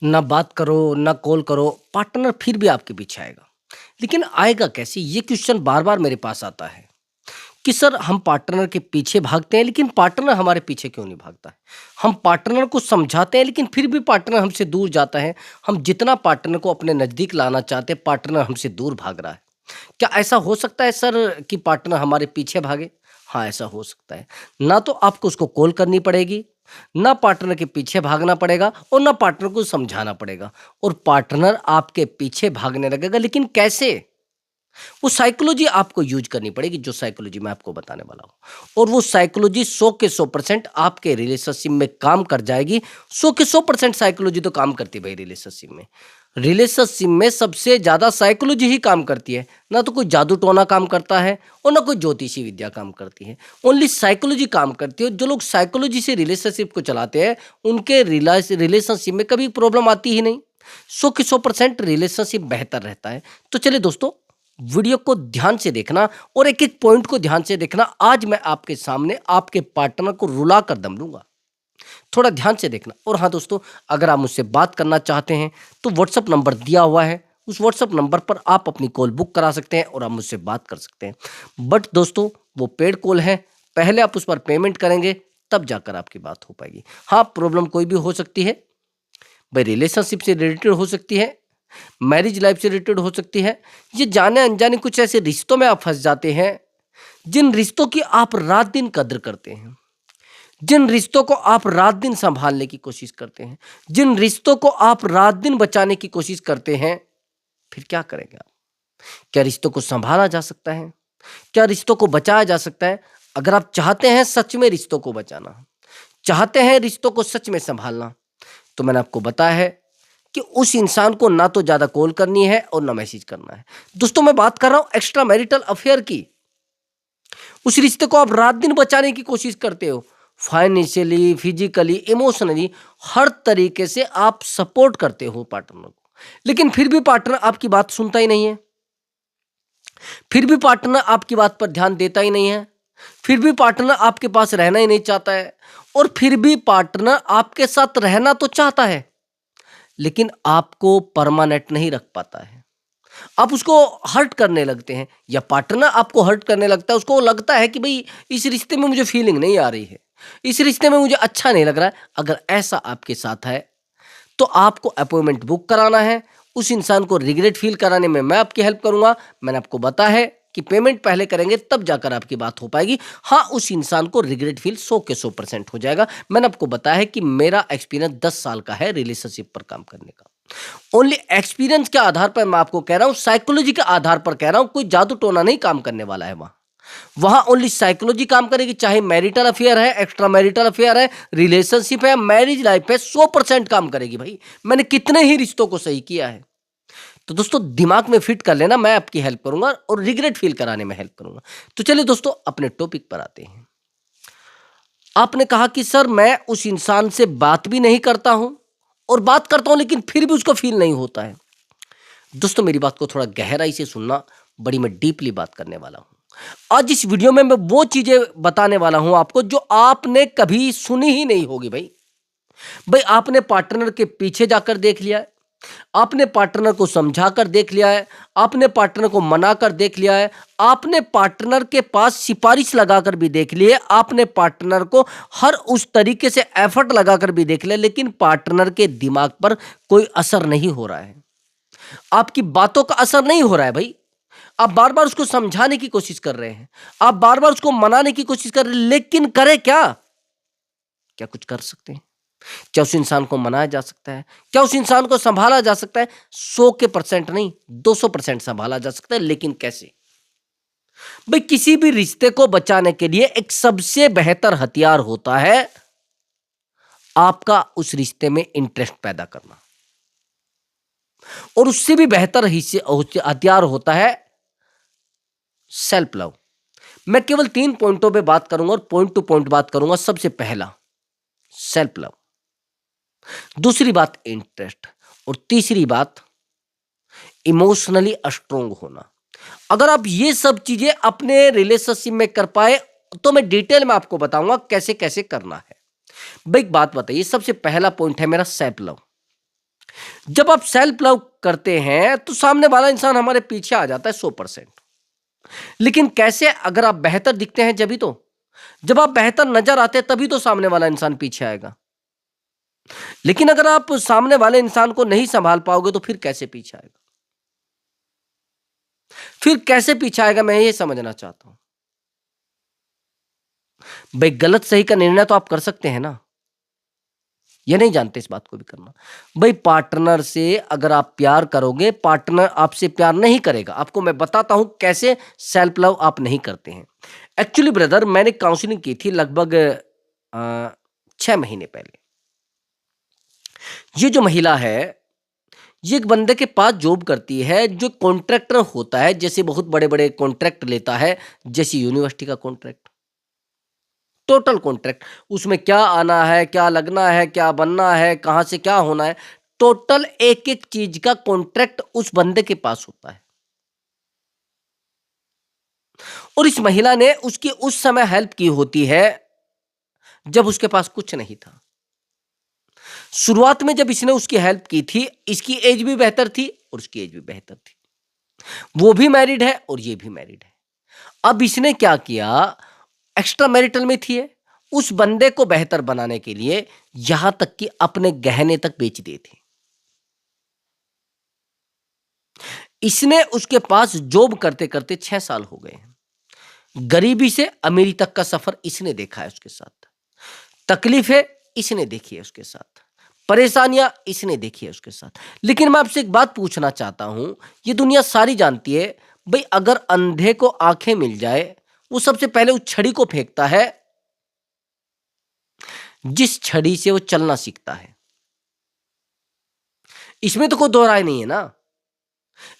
ना बात करो, ना कॉल करो, पार्टनर फिर भी आपके पीछे आएगा। लेकिन आएगा कैसे? ये क्वेश्चन बार-बार मेरे पास आता है कि सर हम पार्टनर के पीछे भागते हैं लेकिन पार्टनर हमारे पीछे क्यों नहीं भागता है? हम पार्टनर को समझाते हैं लेकिन फिर भी पार्टनर हमसे दूर जाता है। हम जितना पार्टनर को अपने नज़दीक लाना चाहते हैं, पार्टनर हमसे दूर भाग रहा है। क्या ऐसा हो सकता है सर कि पार्टनर हमारे पीछे भागे? हाँ, ऐसा हो सकता है। ना तो आपको उसको कॉल करनी पड़ेगी, ना पार्टनर के पीछे भागना पड़ेगा और ना पार्टनर को समझाना पड़ेगा और पार्टनर आपके पीछे भागने लगेगा। लेकिन कैसे? वो साइकोलॉजी आपको यूज़ करनी पड़ेगी, जो साइकोलॉजी मैं आपको बताने वाला हूँ। और वो साइकोलॉजी 100 के 100% आपके रिलेशनशिप में काम कर जाएगी। 100 के 100% साइकोलॉजी तो काम करती है भाई रिलेशनशिप में। रिलेशनशिप में सबसे ज़्यादा साइकोलॉजी ही काम करती है, ना तो कोई जादू टोना काम करता है और ना कोई ज्योतिषी विद्या काम करती है। ओनली साइकोलॉजी काम करती है। जो लोग साइकोलॉजी से रिलेशनशिप को चलाते हैं, उनके रिलेशनशिप में कभी प्रॉब्लम आती ही नहीं। 100 के 100% रिलेशनशिप बेहतर रहता है। तो चलिए दोस्तों, वीडियो को ध्यान से देखना और एक-एक पॉइंट को ध्यान से देखना। आज मैं आपके सामने आपके पार्टनर को रुला कर दम लूँगा। थोड़ा ध्यान से देखना। और हाँ दोस्तों, अगर आप मुझसे बात करना चाहते हैं तो व्हाट्सएप नंबर दिया हुआ है। उस व्हाट्सएप नंबर पर आप अपनी कॉल बुक करा सकते हैं और आप मुझसे बात कर सकते हैं। बट दोस्तों, वो पेड कॉल है। पहले आप उस पर पेमेंट करेंगे, तब जाकर आपकी बात हो पाएगी। हाँ, प्रॉब्लम कोई भी हो सकती है। भाई रिलेशनशिप से रिलेटेड हो सकती है, मैरिज लाइफ से रिलेटेड हो सकती है। ये जाने अनजाने कुछ ऐसे रिश्तों में आप फंस जाते हैं, जिन रिश्तों की आप रात दिन कद्र करते हैं, जिन रिश्तों को आप रात दिन संभालने की कोशिश करते हैं, जिन रिश्तों को आप रात दिन बचाने की कोशिश करते हैं। फिर क्या करेंगे आप? क्या रिश्तों को संभाला जा सकता है? क्या रिश्तों को बचाया जा सकता है? अगर आप चाहते हैं सच में रिश्तों को बचाना, चाहते हैं रिश्तों को सच में संभालना, तो मैंने आपको बताया है कि उस इंसान को ना तो ज़्यादा कॉल करनी है और ना मैसेज करना है। दोस्तों, मैं बात कर रहा हूँ एक्स्ट्रा मैरिटल अफेयर की। उस रिश्ते को आप रात दिन बचाने की कोशिश करते हो। फाइनेंशियली, फिजिकली, इमोशनली, हर तरीके से आप सपोर्ट करते हो पार्टनर को। लेकिन फिर भी पार्टनर आपकी बात सुनता ही नहीं है। फिर भी पार्टनर आपकी बात पर ध्यान देता ही नहीं है। फिर भी पार्टनर आपके पास रहना ही नहीं चाहता है। और फिर भी पार्टनर आपके साथ रहना तो चाहता है, लेकिन आपको परमानेंट नहीं रख पाता है। आप उसको हर्ट करने लगते हैं या पार्टनर आपको हर्ट करने लगता है। उसको लगता है कि भाई इस रिश्ते में मुझे फीलिंग नहीं आ रही है, इस रिश्ते में मुझे अच्छा नहीं लग रहा है। अगर ऐसा आपके साथ है तो आपको अपॉइंटमेंट बुक कराना है। उस इंसान को रिग्रेट फील कराने में मैं आपकी हेल्प करूंगा। मैंने आपको बताया है कि पेमेंट पहले करेंगे तब जाकर आपकी बात हो पाएगी। हाँ, उस इंसान को रिग्रेट फील 100 के 100% हो जाएगा। मैंने आपको बताया है कि मेरा एक्सपीरियंस 10 साल का है रिलेशनशिप पर काम करने का। ओनली एक्सपीरियंस के आधार पर मैं आपको कह रहा हूं, साइकोलॉजी के आधार पर कह रहा हूं। कोई जादू टोना नहीं काम करने वाला है वहां। वहां ओनली साइकोलॉजी काम करेगी। चाहे मैरिटल अफेयर है, एक्स्ट्रा मैरिटल अफेयर है, रिलेशनशिप है, मैरिज लाइफ है, 100% काम करेगी भाई। मैंने कितने ही रिश्तों को सही किया है। तो दोस्तों, दिमाग में फिट कर लेना, मैं आपकी हेल्प करूंगा और रिग्रेट फील कराने में हेल्प करूंगा। तो चलिए दोस्तों, अपने टॉपिक पर आते हैं। आपने कहा कि सर मैं उस इंसान से बात भी नहीं करता हूं और बात करता हूं लेकिन फिर भी उसको फील नहीं होता है। दोस्तों, मेरी बात को थोड़ा गहराई से सुनना, बड़ी मैं डीपली बात करने वाला हूं। आज इस वीडियो में मैं वो चीजें बताने वाला हूं आपको जो आपने कभी सुनी ही नहीं होगी भाई। भाई आपने पार्टनर के पीछे जाकर देख लिया है, आपने पार्टनर को समझाकर देख लिया है, आपने पार्टनर को मनाकर देख लिया है, आपने पार्टनर के पास सिफारिश लगाकर भी देख ली है, आपने पार्टनर को हर उस तरीके से एफर्ट लगाकर भी देख लिया, लेकिन पार्टनर के दिमाग पर कोई असर नहीं हो रहा है। आपकी बातों का असर नहीं हो रहा है भाई। आप बार बार उसको समझाने की कोशिश कर रहे हैं, आप बार बार उसको मनाने की कोशिश कर रहे हैं, लेकिन करें क्या? क्या कुछ कर सकते हैं? क्या उस इंसान को मनाया जा सकता है? क्या उस इंसान को संभाला जा सकता है? 100 के परसेंट नहीं, 200% संभाला जा सकता है। लेकिन कैसे? भाई किसी भी रिश्ते को बचाने के लिए एक सबसे बेहतर हथियार होता है आपका उस रिश्ते में इंटरेस्ट पैदा करना, और उससे भी बेहतर हथियार होता है सेल्फ लव। मैं केवल 3 पॉइंटों पे बात करूंगा और पॉइंट टू पॉइंट बात करूंगा। सबसे पहला सेल्फ लव, दूसरी बात इंटरेस्ट, और तीसरी बात इमोशनली स्ट्रोंग होना। अगर आप ये सब चीजें अपने रिलेशनशिप में कर पाए तो मैं डिटेल में आपको बताऊंगा कैसे कैसे करना है। भाई एक बात बताइए, सबसे पहला पॉइंट है मेरा सेल्फ लव। जब आप सेल्फ लव करते हैं तो सामने वाला इंसान हमारे पीछे आ जाता है 100%। लेकिन कैसे? अगर आप बेहतर दिखते हैं जभी तो। जब आप बेहतर नजर आते हैं तभी तो सामने वाला इंसान पीछे आएगा। लेकिन अगर आप सामने वाले इंसान को नहीं संभाल पाओगे तो फिर कैसे पीछे आएगा? फिर कैसे पीछे आएगा, मैं ये समझना चाहता हूं। भाई गलत सही का निर्णय तो आप कर सकते हैं ना, ये नहीं जानते इस बात को भी करना। भाई पार्टनर से अगर आप प्यार करोगे, पार्टनर आपसे प्यार नहीं करेगा। आपको मैं बताता हूं कैसे सेल्फ लव आप नहीं करते हैं। एक्चुअली ब्रदर, मैंने काउंसलिंग की थी लगभग 6 महीने पहले। ये जो महिला है, ये एक बंदे के पास जॉब करती है जो कॉन्ट्रैक्टर होता है, जैसे बहुत बड़े बड़े कॉन्ट्रैक्ट लेता है, जैसे यूनिवर्सिटी का कॉन्ट्रैक्ट, टोटल कॉन्ट्रैक्ट। उसमें क्या आना है, क्या लगना है, क्या बनना है, कहां से क्या होना है, टोटल एक एक चीज का कॉन्ट्रैक्ट उस बंदे के पास होता है। और इस महिला ने उसकी उस समय हेल्प की होती है जब उसके पास कुछ नहीं था। शुरुआत में जब इसने उसकी हेल्प की थी, इसकी एज भी बेहतर थी और उसकी एज भी बेहतर थी। वो भी मैरिड है और ये भी मैरिड है। अब इसने क्या किया, एक्स्ट्रा मैरिटल में थी, उस बंदे को बेहतर बनाने के लिए यहां तक कि अपने गहने तक बेच दिए थे। इसने उसके पास जॉब करते करते 6 साल हो गए हैं। गरीबी से अमीरी तक का सफर इसने देखा है उसके साथ। तकलीफें इसने देखी है उसके साथ। परेशानियां इसने देखी है उसके साथ। लेकिन मैं आपसे एक बात पूछना चाहता हूं, ये दुनिया सारी जानती है, भाई अगर अंधे को आंखें मिल जाए, वो सबसे पहले उस छड़ी को फेंकता है जिस छड़ी से वो चलना सीखता है। इसमें तो कोई दो राय नहीं है ना,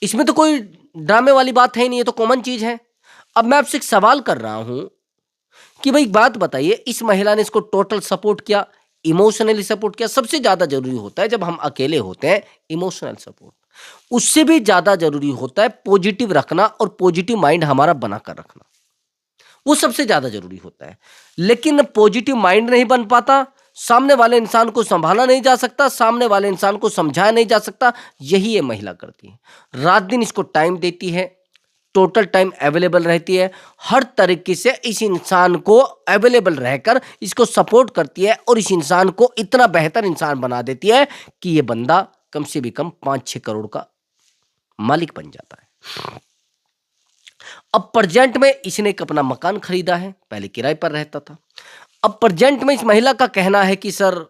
इसमें तो कोई ड्रामे वाली बात है ही नहीं, ये तो कॉमन चीज है। अब मैं आपसे एक सवाल कर रहा हूं कि भाई बात बताइए, इस महिला ने इसको टोटल सपोर्ट किया, इमोशनली सपोर्ट किया। सबसे ज्यादा जरूरी होता है जब हम अकेले होते हैं इमोशनल सपोर्ट, उससे भी ज्यादा जरूरी होता है पॉजिटिव रखना और पॉजिटिव माइंड हमारा बनाकर रखना, वो सबसे ज्यादा जरूरी होता है। लेकिन पॉजिटिव माइंड नहीं बन पाता, सामने वाले इंसान को संभाला नहीं जा सकता, सामने वाले इंसान को समझाया नहीं जा सकता। यही ये महिला करती है। रात दिन इसको टाइम देती है, टोटल टाइम अवेलेबल रहती है, हर तरीके से इस इंसान को अवेलेबल रहकर इसको सपोर्ट करती है और इस इंसान को इतना बेहतर इंसान बना देती है कि ये बंदा कम से भी कम 5-6 करोड़ का मालिक बन जाता है। अब प्रेजेंट में इसने एक अपना मकान खरीदा है, पहले किराए पर रहता था। अब प्रेजेंट में इस महिला का कहना है कि सर,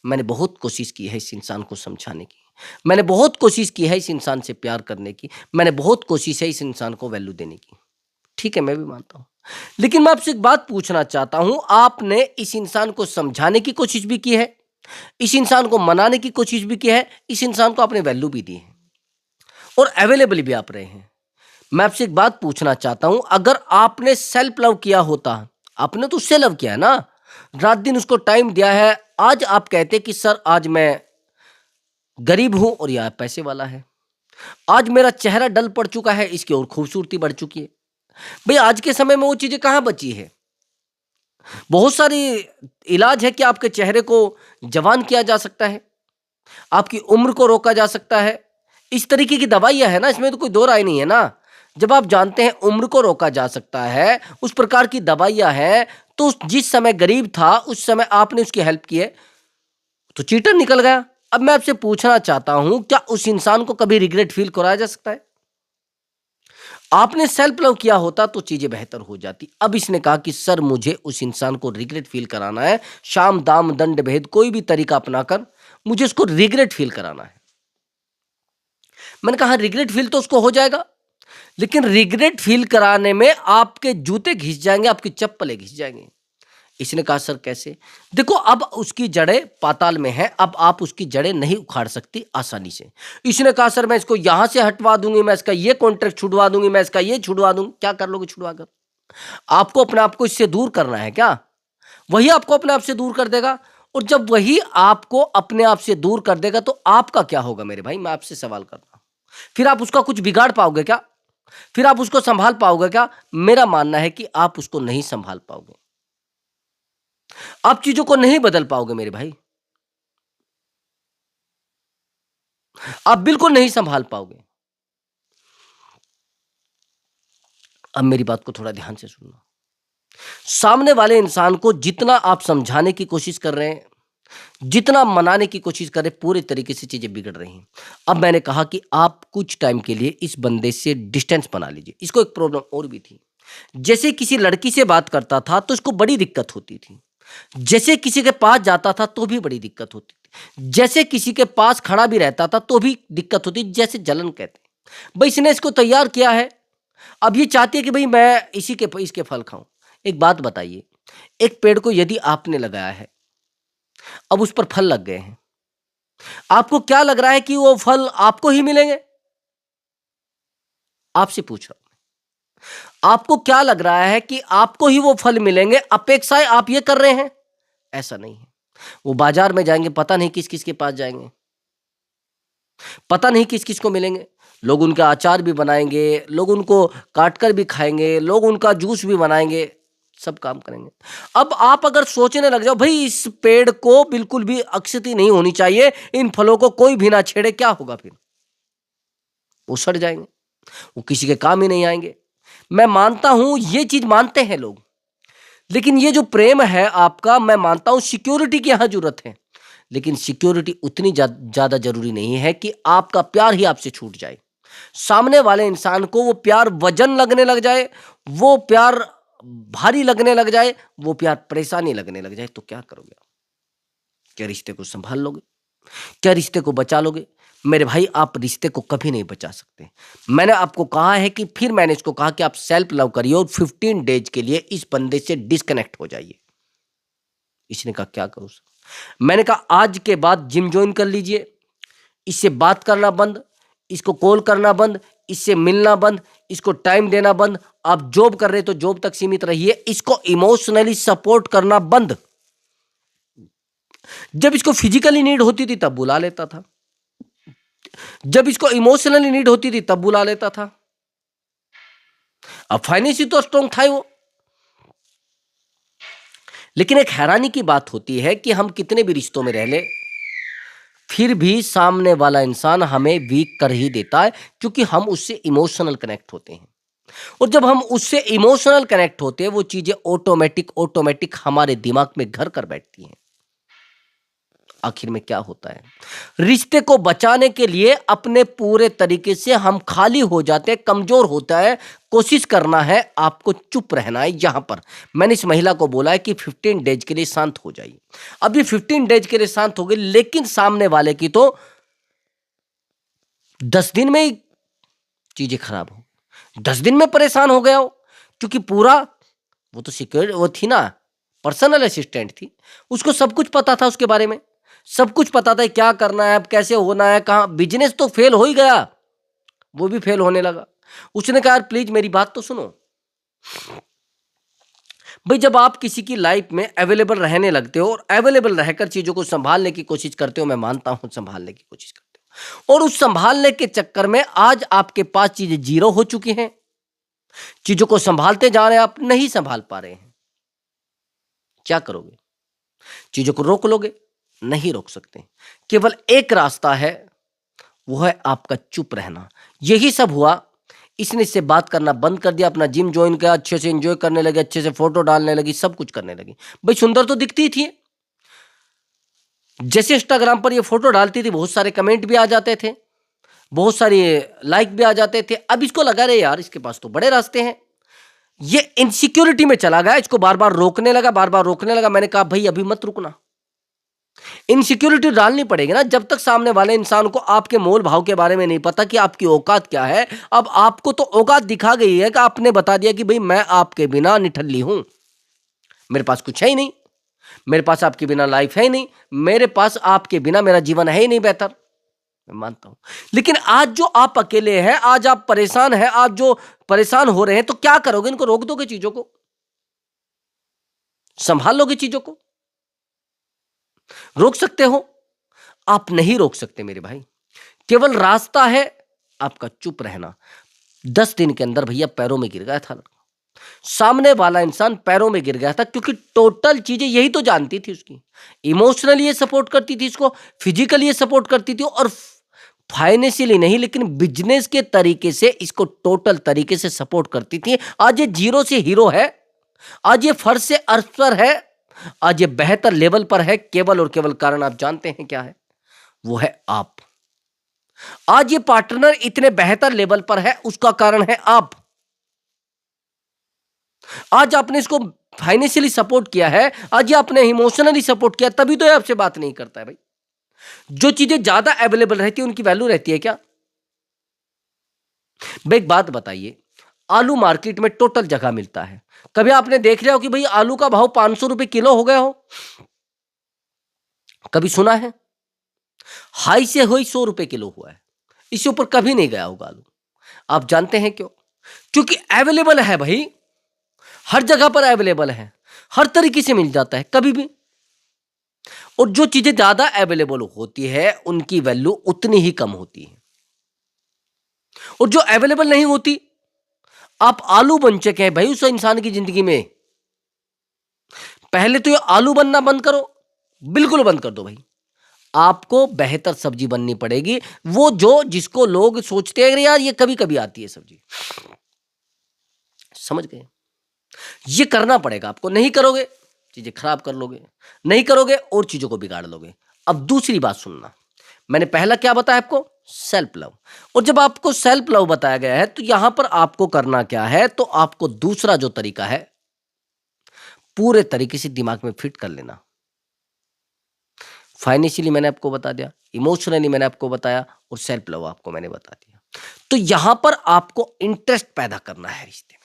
मैंने बहुत कोशिश की है इस इंसान को समझाने की, मैंने बहुत कोशिश की है इस इंसान से प्यार करने की, मैंने बहुत कोशिश है इस इंसान को वैल्यू देने की। ठीक है, मैं भी मानता हूं। लेकिन मैं आपसे एक बात पूछना चाहता हूं, आपने इस इंसान को समझाने की कोशिश भी की है, इस इंसान को मनाने की कोशिश भी की है, इस इंसान को आपने वैल्यू भी दी है और अवेलेबल भी आप रहे हैं। मैं आपसे एक बात पूछना चाहता हूं, अगर आपने सेल्फ लव किया होता, आपने तो उससे लव किया है ना, रात दिन उसको टाइम दिया है, आज आप कहते कि सर आज मैं गरीब हूं और यह पैसे वाला है, आज मेरा चेहरा डल पड़ चुका है, इसकी और खूबसूरती बढ़ चुकी है। भाई आज के समय में वो चीजें कहां बची है? बहुत सारी इलाज है कि आपके चेहरे को जवान किया जा सकता है, आपकी उम्र को रोका जा सकता है, इस तरीके की दवाइयां है ना, इसमें तो कोई दो राय नहीं है ना। जब आप जानते हैं उम्र को रोका जा सकता है, उस प्रकार की दवाइयां हैं, तो जिस समय गरीब था उस समय आपने उसकी हेल्प की है, तो चीटर निकल गया। अब मैं आपसे पूछना चाहता हूं, क्या उस इंसान को कभी रिग्रेट फील कराया जा सकता है? आपने सेल्फ लव किया होता तो चीजें बेहतर हो जाती। अब इसने कहा कि सर मुझे उस इंसान को रिग्रेट फील कराना है, शाम दाम दंड भेद कोई भी तरीका अपनाकर मुझे उसको रिग्रेट फील कराना है। मैंने कहा रिग्रेट फील तो उसको हो जाएगा, लेकिन रिग्रेट फील कराने में आपके जूते घिस जाएंगे, आपकी चप्पलें घिस जाएंगी। इसने कहा सर कैसे? देखो अब उसकी जड़ें पाताल में हैं, अब आप उसकी जड़ें नहीं उखाड़ सकती आसानी से। इसने कहा सर मैं इसको यहां से हटवा दूंगी, मैं इसका ये कॉन्ट्रैक्ट छुड़वा दूंगी, मैं इसका ये छुड़वा दूंगी। क्या कर लोगे छुड़वा कर? आपको अपने आप को इससे दूर करना है क्या? वही आपको अपने आप से दूर कर देगा। और जब वही आपको अपने आप से दूर कर देगा तो आपका क्या होगा मेरे भाई? मैं आपसे सवाल कर रहा हूं। फिर आप उसका कुछ बिगाड़ पाओगे क्या? फिर आप उसको संभाल पाओगे क्या? मेरा मानना है कि आप उसको नहीं संभाल पाओगे, आप चीजों को नहीं बदल पाओगे मेरे भाई। आप बिल्कुल नहीं संभाल पाओगे। अब मेरी बात को थोड़ा ध्यान से सुनना। सामने वाले इंसान को जितना आप समझाने की कोशिश कर रहे हैं, जितना मनाने की कोशिश कर रहे हैं, पूरे तरीके से चीजें बिगड़ रही हैं। अब मैंने कहा कि आप कुछ टाइम के लिए इस बंदे से डिस्टेंस बना लीजिए। इसको एक प्रॉब्लम और भी थी। जैसे किसी लड़की से बात करता था तो इसको बड़ी दिक्कत होती थी। जैसे किसी के पास जाता था तो भी बड़ी दिक्कत होती थी। जैसे किसी के पास खड़ा भी रहता था तो भी दिक्कत होती, जैसे जलन कहते हैं। भाई इसने इसको तैयार किया है, अब ये चाहती है कि भाई मैं इसके फल खाऊं। एक बात बताइए, एक पेड़ को यदि आपने लगाया है, अब उस पर फल लग गए हैं, आपको क्या लग रहा है कि वो फल आपको ही मिलेंगे? आपसे पूछ रहा हूं, आपको क्या लग रहा है कि आपको ही वो फल मिलेंगे? अपेक्षाएं आप ये कर रहे हैं? ऐसा नहीं है। वो बाजार में जाएंगे, पता नहीं किस किस के पास जाएंगे, पता नहीं किस किस को मिलेंगे। लोग उनका अचार भी बनाएंगे, लोग उनको काट कर भी खाएंगे, लोग उनका जूस भी बनाएंगे, सब काम करेंगे। अब आप अगर सोचने लग जाओ भाई इस पेड़ को बिल्कुल भी अक्षति नहीं होनी चाहिए, इन फलों को कोई भी ना छेड़े, क्या होगा फिर? वो सड़ जाएंगे, वो किसी के काम ही नहीं आएंगे। मैं मानता हूं ये चीज मानते हैं लोग, लेकिन ये जो प्रेम है आपका, मैं मानता हूं सिक्योरिटी की यहां जरूरत है, लेकिन सिक्योरिटी उतनी ज्यादा जरूरी नहीं है कि आपका प्यार ही आपसे छूट जाए। सामने वाले इंसान को वो प्यार वजन लगने लग जाए, वो प्यार भारी लगने लग जाए, वो प्यार परेशानी लगने लग जाए, तो क्या करोगे आप? क्या रिश्ते को संभाल लोगे? क्या रिश्ते को बचा लोगे? मेरे भाई, आप रिश्ते को कभी नहीं बचा सकते। मैंने आपको कहा है कि फिर मैंने इसको कहा कि आप सेल्फ लव करिए और 15 डेज के लिए इस बंदे से डिस्कनेक्ट हो जाइए। इसने कहा क्या करूं सर? मैंने कहा आज के बाद जिम ज्वाइन कर लीजिए, इससे बात करना बंद, इसको कॉल करना बंद, इससे मिलना बंद, इसको टाइम देना बंद। आप जॉब कर रहे तो जॉब तक सीमित रहिए, इसको इमोशनली सपोर्ट करना बंद। जब इसको फिजिकली नीड होती थी तब बुला लेता था, जब इसको इमोशनली नीड होती थी तब बुला लेता था। अब फाइनेंशियली तो स्ट्रांग था वो, लेकिन एक हैरानी की बात होती है कि हम कितने भी रिश्तों में रह ले, फिर भी सामने वाला इंसान हमें वीक कर ही देता है, क्योंकि हम उससे इमोशनल कनेक्ट होते हैं। और जब हम उससे इमोशनल कनेक्ट होते हैं, वो चीजें ऑटोमेटिक हमारे दिमाग में घर कर बैठती हैं। आखिर में क्या होता है, रिश्ते को बचाने के लिए अपने पूरे तरीके से हम खाली हो जाते हैं, कमजोर होता है। कोशिश करना है, आपको चुप रहना है। यहां पर मैंने इस महिला को बोला है कि 15 डेज के लिए शांत हो जाइए। अब ये 15 डेज के लिए शांत हो गई, लेकिन सामने वाले की तो 10 दिन में ही चीजें खराब हो, 10 दिन में परेशान हो गया हो, क्योंकि पूरा वो तो सिक्योर वो थी ना, पर्सनल असिस्टेंट थी, उसको सब कुछ पता था, उसके बारे में सब कुछ पता था, क्या करना है, अब कैसे होना है, कहाँ। बिजनेस तो फेल हो ही गया, वो भी फेल होने लगा। उसने कहा यार प्लीज मेरी बात तो सुनो। भाई जब आप किसी की लाइफ में अवेलेबल रहने लगते हो और अवेलेबल रहकर चीजों को संभालने की कोशिश करते हो, मैं मानता हूं संभालने की कोशिश करते हो, और उस संभालने के चक्कर में आज आपके पास चीजें जीरो हो चुकी हैं, चीजों को संभालते जा रहे हैं, आप नहीं संभाल पा रहे हैं, क्या करोगे? चीजों को रोक लोगे? नहीं रोक सकते। केवल एक रास्ता है, वो है आपका चुप रहना। यही सब हुआ। इसने इससे बात करना बंद कर दिया, अपना जिम ज्वाइन किया, अच्छे से एंजॉय करने लगी, अच्छे से फोटो डालने लगी, सब कुछ करने लगी। भाई सुंदर तो दिखती थी, जैसे इंस्टाग्राम पर ये फोटो डालती थी बहुत सारे कमेंट भी आ जाते थे, बहुत सारे लाइक भी आ जाते थे। अब इसको लगा रहे यार इसके पास तो बड़े रास्ते हैं, ये इनसिक्योरिटी में चला गया, इसको बार बार रोकने लगा, बार बार रोकने लगा। मैंने कहा भाई अभी मत रुकना, इनसिक्योरिटी डालनी पड़ेगी ना। जब तक सामने वाले इंसान को आपके मोल भाव के बारे में नहीं पता कि आपकी औकात क्या है। अब आपको तो औकात दिखा गई है कि आपने बता दिया कि भाई मैं आपके बिना निठल्ली हूं, मेरे पास कुछ है ही नहीं, मेरे पास आपके बिना लाइफ है ही नहीं, मेरे पास आपके बिना मेरा जीवन है ही नहीं बेहतर। मैं मानता हूं, लेकिन आज जो आप अकेले हैं, आज आप परेशान हैं, आज जो परेशान हो रहे हैं, तो क्या करोगे? इनको रोक दोगे? चीजों को संभाल लोगे? चीजों को रोक सकते हो? आप नहीं रोक सकते मेरे भाई। केवल रास्ता है आपका चुप रहना। 10 दिन के अंदर भैया पैरों में गिर गया था लड़का, सामने वाला इंसान पैरों में गिर गया था, क्योंकि टोटल चीजें यही तो जानती थी उसकी। इमोशनली ये सपोर्ट करती थी इसको, फिजिकली ये सपोर्ट करती थी, और फाइनेंशियली नहीं लेकिन बिजनेस के तरीके से इसको टोटल तरीके से सपोर्ट करती थी। आज ये जीरो से हीरो है, आज ये फर्श से अर्श पर है, आज ये बेहतर लेवल पर है। केवल और केवल कारण आप जानते हैं क्या है? वो है आप। आज ये पार्टनर इतने बेहतर लेवल पर है, उसका कारण है आप। आज आपने इसको फाइनेंशियली सपोर्ट किया है, आज ये आपने इमोशनली सपोर्ट किया, तभी तो ये आपसे बात नहीं करता है भाई। जो चीजें ज्यादा अवेलेबल रहती है उनकी वैल्यू रहती है क्या? भाई एक बात बताइए, आलू मार्केट में टोटल जगह मिलता है, कभी आपने देख लिया हो कि भाई आलू का भाव 500 रुपए किलो हो गया हो? कभी सुना है? हाई से हाई 100 रुपए किलो हुआ है, इससे ऊपर कभी नहीं गया होगा आलू। आप जानते हैं क्यों? क्योंकि अवेलेबल है भाई, हर जगह पर अवेलेबल है, हर तरीके से मिल जाता है कभी भी। और जो चीजें ज्यादा अवेलेबल होती है उनकी वैल्यू उतनी ही कम होती है, और जो अवेलेबल नहीं होती, आप आलू बन चुके हैं भाई उस इंसान की जिंदगी में। पहले तो ये आलू बनना बंद करो, बिल्कुल बंद कर दो भाई। आपको बेहतर सब्जी बननी पड़ेगी, वो जो जिसको लोग सोचते हैं यार ये कभी कभी आती है सब्जी, समझ गए? ये करना पड़ेगा आपको, नहीं करोगे चीजें खराब कर लोगे, नहीं करोगे और चीजों को बिगाड़ लोगे। अब दूसरी बात सुनना, मैंने पहला क्या बताया आपको? Self love. और जब आपको सेल्फ लव बताया गया है तो यहां पर आपको करना क्या है? तो आपको दूसरा जो तरीका है पूरे तरीके से दिमाग में फिट कर लेना। फाइनेंशियली मैंने आपको बता दिया, इमोशनली मैंने आपको बताया, और सेल्फ लव आपको मैंने बता दिया। तो यहां पर आपको इंटरेस्ट पैदा करना है रिश्ते में।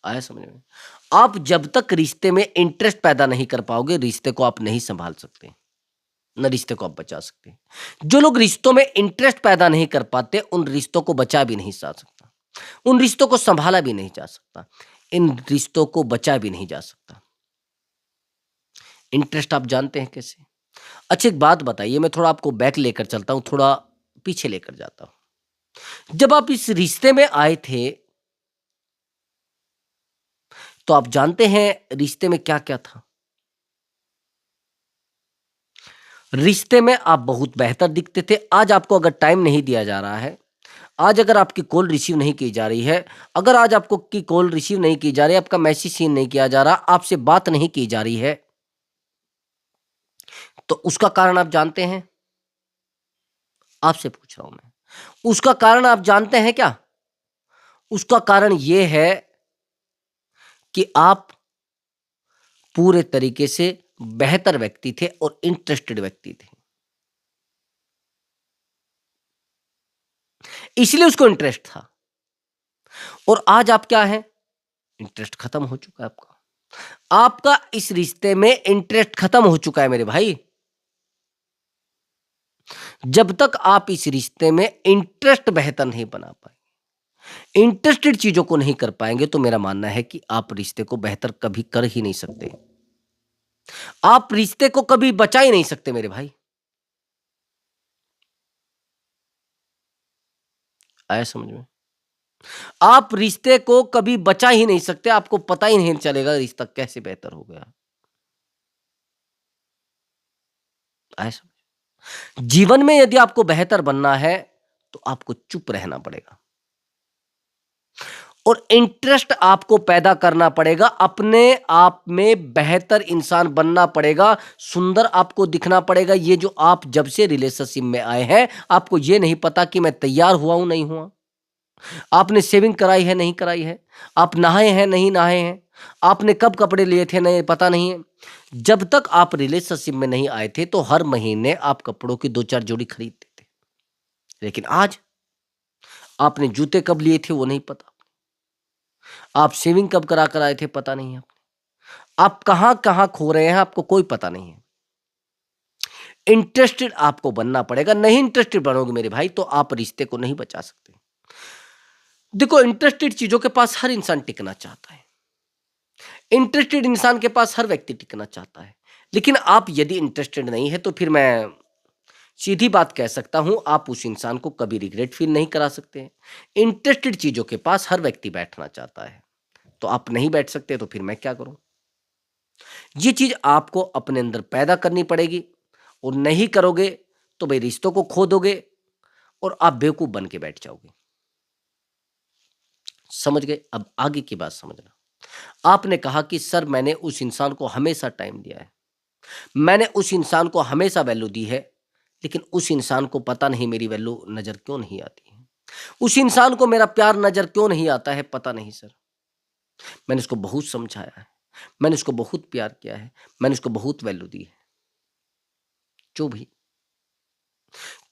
आया समझ में? आप जब तक रिश्ते में इंटरेस्ट पैदा नहीं कर पाओगे, रिश्ते को आप नहीं संभाल सकते, न रिश्ते को आप बचा सकते। जो लोग रिश्तों में इंटरेस्ट पैदा नहीं कर पाते, उन रिश्तों को बचा भी नहीं जा सकता, उन रिश्तों को संभाला भी नहीं जा सकता, इन रिश्तों को बचा भी नहीं जा सकता। इंटरेस्ट आप जानते हैं कैसे? अच्छा एक बात बताइए, मैं थोड़ा आपको बैक लेकर चलता हूं, थोड़ा पीछे लेकर जाता हूं। जब आप इस रिश्ते में आए थे तो आप जानते हैं रिश्ते में क्या क्या था? रिश्ते में आप बहुत बेहतर दिखते थे। आज आपको अगर टाइम नहीं दिया जा रहा है, आज अगर आपकी कॉल रिसीव नहीं की जा रही है, अगर आज आपको की कॉल रिसीव नहीं की जा रही है, आपका मैसेज सीन नहीं किया जा रहा, आपसे बात नहीं की जा रही है, तो उसका कारण आप जानते हैं? आपसे पूछ रहा हूं मैं, उसका कारण आप जानते हैं क्या? उसका कारण यह है कि आप पूरे तरीके से बेहतर व्यक्ति थे और इंटरेस्टेड व्यक्ति थे, इसलिए उसको इंटरेस्ट था। और आज आप क्या हैं? इंटरेस्ट खत्म हो चुका है आपका, आपका इस रिश्ते में इंटरेस्ट खत्म हो चुका है मेरे भाई। जब तक आप इस रिश्ते में इंटरेस्ट बेहतर नहीं बना पाए, इंटरेस्टेड चीजों को नहीं कर पाएंगे, तो मेरा मानना है कि आप रिश्ते को बेहतर कभी कर ही नहीं सकते, आप रिश्ते को कभी बचा ही नहीं सकते मेरे भाई। आया समझ में? आप रिश्ते को कभी बचा ही नहीं सकते, आपको पता ही नहीं चलेगा रिश्ता कैसे बेहतर हो गया। आया समझ? जीवन में यदि आपको बेहतर बनना है तो आपको चुप रहना पड़ेगा, और इंटरेस्ट आपको पैदा करना पड़ेगा, अपने आप में बेहतर इंसान बनना पड़ेगा, सुंदर आपको दिखना पड़ेगा। ये जो आप जब से रिलेशनशिप में आए हैं, आपको ये नहीं पता कि मैं तैयार हुआ हूं नहीं हुआ, आपने सेविंग कराई है नहीं कराई है, आप नहाए हैं नहीं नहाए हैं, आपने कब कपड़े लिए थे नहीं पता नहीं है। जब तक आप रिलेशनशिप में नहीं आए थे तो हर महीने आप कपड़ों की 2-4 जोड़ी खरीदते थे, लेकिन आज आपने जूते कब लिए थे वो नहीं पता, आप सेविंग कब करा कर आए थे पता नहीं है, आप कहां कहां खो रहे हैं आपको कोई पता नहीं है। इंटरेस्टेड आपको बनना पड़ेगा, नहीं इंटरेस्टेड बनोगे मेरे भाई तो आप रिश्ते को नहीं बचा सकते। देखो, इंटरेस्टेड चीजों के पास हर इंसान टिकना चाहता है, इंटरेस्टेड इंसान के पास हर व्यक्ति टिकना चाहता है, लेकिन आप यदि इंटरेस्टेड नहीं है तो फिर मैं सीधी बात कह सकता हूं, आप उस इंसान को कभी रिग्रेट फील नहीं करा सकते। इंटरेस्टेड चीजों के पास हर व्यक्ति बैठना चाहता है, तो आप नहीं बैठ सकते तो फिर मैं क्या करूं? ये चीज आपको अपने अंदर पैदा करनी पड़ेगी, और नहीं करोगे तो भाई रिश्तों को खो दोगे और आप बेवकूफ बन के बैठ जाओगे। समझ गए? अब आगे की बात समझना। आपने कहा कि सर मैंने उस इंसान को हमेशा टाइम दिया है, मैंने उस इंसान को हमेशा वैल्यू दी है, लेकिन उस इंसान को पता नहीं मेरी वैल्यू नजर क्यों नहीं आती है, उस इंसान को मेरा प्यार नजर क्यों नहीं आता है, पता नहीं सर। मैंने उसको बहुत समझाया है, मैंने उसको बहुत प्यार किया है, मैंने उसको बहुत वैल्यू दी है। जो भी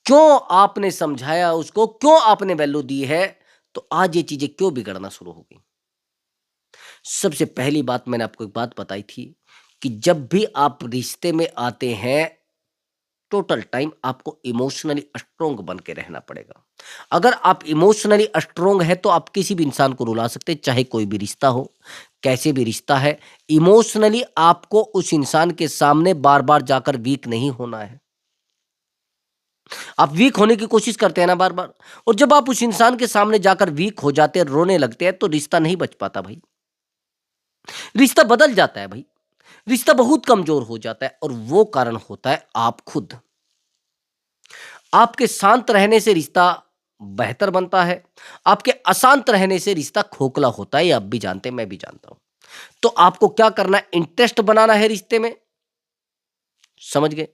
क्यों आपने समझाया उसको, क्यों आपने वैल्यू दी है, तो आज ये चीजें क्यों बिगड़ना शुरू हो गई? सबसे पहली बात मैंने आपको एक बात बताई थी कि जब भी आप रिश्ते में आते हैं, टोटल टाइम आपको इमोशनली स्ट्रोंग बन के रहना पड़ेगा। अगर आप इमोशनली स्ट्रोंग है तो आप किसी भी इंसान को रुला सकते हैं, चाहे कोई भी रिश्ता हो, कैसे भी रिश्ता है। इमोशनली आपको उस इंसान के सामने बार बार जाकर वीक नहीं होना है। आप वीक होने की कोशिश करते हैं ना बार बार, और जब आप उस इंसान के सामने जाकर वीक हो जाते हैं, रोने लगते हैं, तो रिश्ता नहीं बच पाता भाई, रिश्ता बदल जाता है भाई, रिश्ता बहुत कमजोर हो जाता है। और वो कारण होता है आप खुद। आपके शांत रहने से रिश्ता बेहतर बनता है, आपके अशांत रहने से रिश्ता खोखला होता है। ये आप भी जानते हैं, मैं भी जानता हूं। तो आपको क्या करना है? इंटरेस्ट बनाना है रिश्ते में। समझ गए?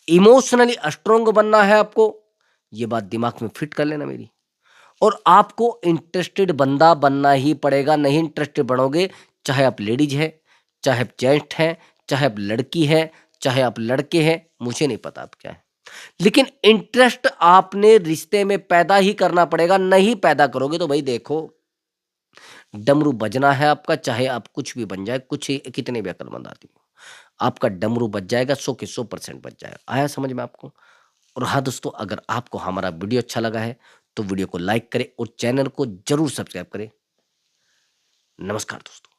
इमोशनली स्ट्रोंग बनना है आपको। ये बात दिमाग में फिट कर लेना मेरी। और आपको इंटरेस्टेड बंदा बनना ही पड़ेगा। नहीं इंटरेस्टेड बनोगे, चाहे आप लेडीज है, चाहे आप जेंट हैं, चाहे आप लड़की है, चाहे आप लड़के हैं, मुझे नहीं पता आप क्या है, लेकिन इंटरेस्ट आपने रिश्ते में पैदा ही करना पड़ेगा। नहीं पैदा करोगे तो भाई देखो, डमरू बजना है आपका, चाहे आप कुछ भी बन जाए, कुछ ही कितने भी अकलमंद आदमी हो, आपका डमरू बज जाएगा, 100 के 100% बच जाएगा। आया समझ में आपको? और हाँ दोस्तों, अगर आपको हमारा वीडियो अच्छा लगा है तो वीडियो को लाइक करें और चैनल को जरूर सब्सक्राइब करें। नमस्कार दोस्तों।